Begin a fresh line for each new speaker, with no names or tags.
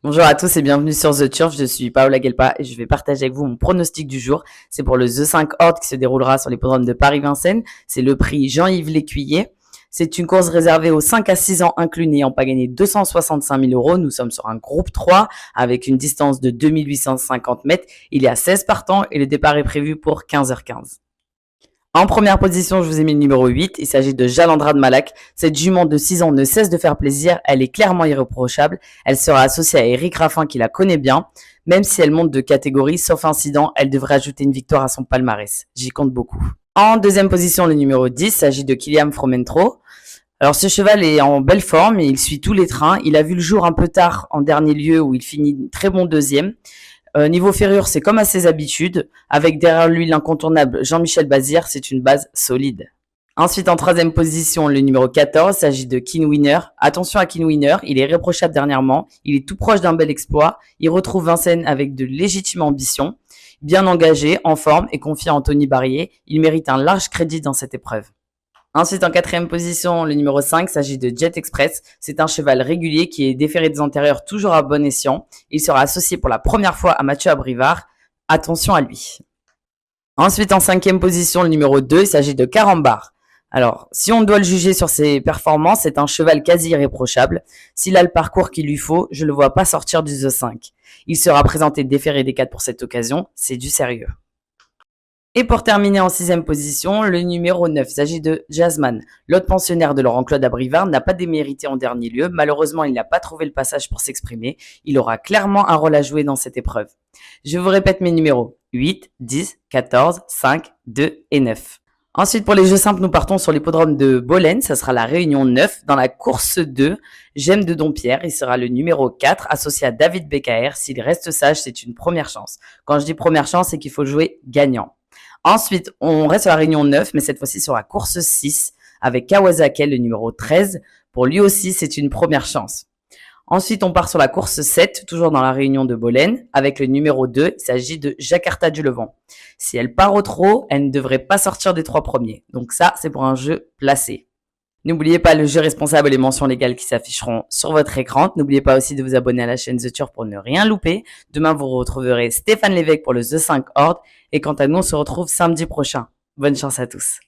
Bonjour à tous et bienvenue sur The Turf, je suis Paola Gelpa et je vais partager avec vous mon pronostic du jour. C'est pour le The 5 Horde qui se déroulera sur l'hippodrome de Paris-Vincennes. C'est le prix Jean-Yves Lécuyer. C'est une course réservée aux 5 à 6 ans inclus n'ayant pas gagné 265 000 euros. Nous sommes sur un groupe 3 avec une distance de 2850 mètres. Il y a 16 partants et le départ est prévu pour 15h15. En première position, je vous ai mis le numéro 8. Il s'agit de Jalandra de Malak. Cette jument de 6 ans ne cesse de faire plaisir. Elle est clairement irréprochable. Elle sera associée à Eric Raffin qui la connaît bien. Même si elle monte de catégorie, sauf incident, elle devrait ajouter une victoire à son palmarès. J'y compte beaucoup. En deuxième position, le numéro 10 s'agit de Kylian Fromentro. Alors ce cheval est en belle forme et il suit tous les trains. Il a vu le jour un peu tard en dernier lieu où il finit très bon deuxième. Niveau ferrure, c'est comme à ses habitudes. Avec derrière lui l'incontournable Jean-Michel Bazir, c'est une base solide. Ensuite, en troisième position, le numéro 14, s'agit de Keen Winner. Attention à Keen Winner, il est irréprochable dernièrement. Il est tout proche d'un bel exploit. Il retrouve Vincennes avec de légitimes ambitions. Bien engagé, en forme et confiant en Tony Barrier, il mérite un large crédit dans cette épreuve. Ensuite, en quatrième position, le numéro 5 s'agit de Jet Express. C'est un cheval régulier qui est déféré des antérieurs toujours à bon escient. Il sera associé pour la première fois à Mathieu Abrivard. Attention à lui. Ensuite, en cinquième position, le numéro 2, il s'agit de Carambar. Alors, si on doit le juger sur ses performances, c'est un cheval quasi irréprochable. S'il a le parcours qu'il lui faut, je ne le vois pas sortir du The 5. Il sera présenté déféré des 4 pour cette occasion. C'est du sérieux. Et pour terminer en sixième position, le numéro 9 s'agit de Jasmine. L'autre pensionnaire de Laurent-Claude Abrivard n'a pas démérité en dernier lieu. Malheureusement, il n'a pas trouvé le passage pour s'exprimer. Il aura clairement un rôle à jouer dans cette épreuve. Je vous répète mes numéros 8, 10, 14, 5, 2 et 9. Ensuite, pour les jeux simples, nous partons sur l'hippodrome de Bolène. Ça sera la réunion 9. Dans la course 2, J'aime de Dompierre. Il sera le numéro 4, associé à David Becaer. S'il reste sage, c'est une première chance. Quand je dis première chance, c'est qu'il faut jouer gagnant. Ensuite, on reste sur la réunion 9, mais cette fois-ci sur la course 6, avec Kawasaki, le numéro 13. Pour lui aussi, c'est une première chance. Ensuite, on part sur la course 7, toujours dans la réunion de Bolène, avec le numéro 2. Il s'agit de Jakarta du Levant. Si elle part au trot, elle ne devrait pas sortir des 3 premiers. Donc ça, c'est pour un jeu placé. N'oubliez pas le jeu responsable et les mentions légales qui s'afficheront sur votre écran. N'oubliez pas aussi de vous abonner à la chaîne The Turf pour ne rien louper. Demain, vous retrouverez Stéphane Lévesque pour le The 5 Horde. Et quant à nous, on se retrouve samedi prochain. Bonne chance à tous.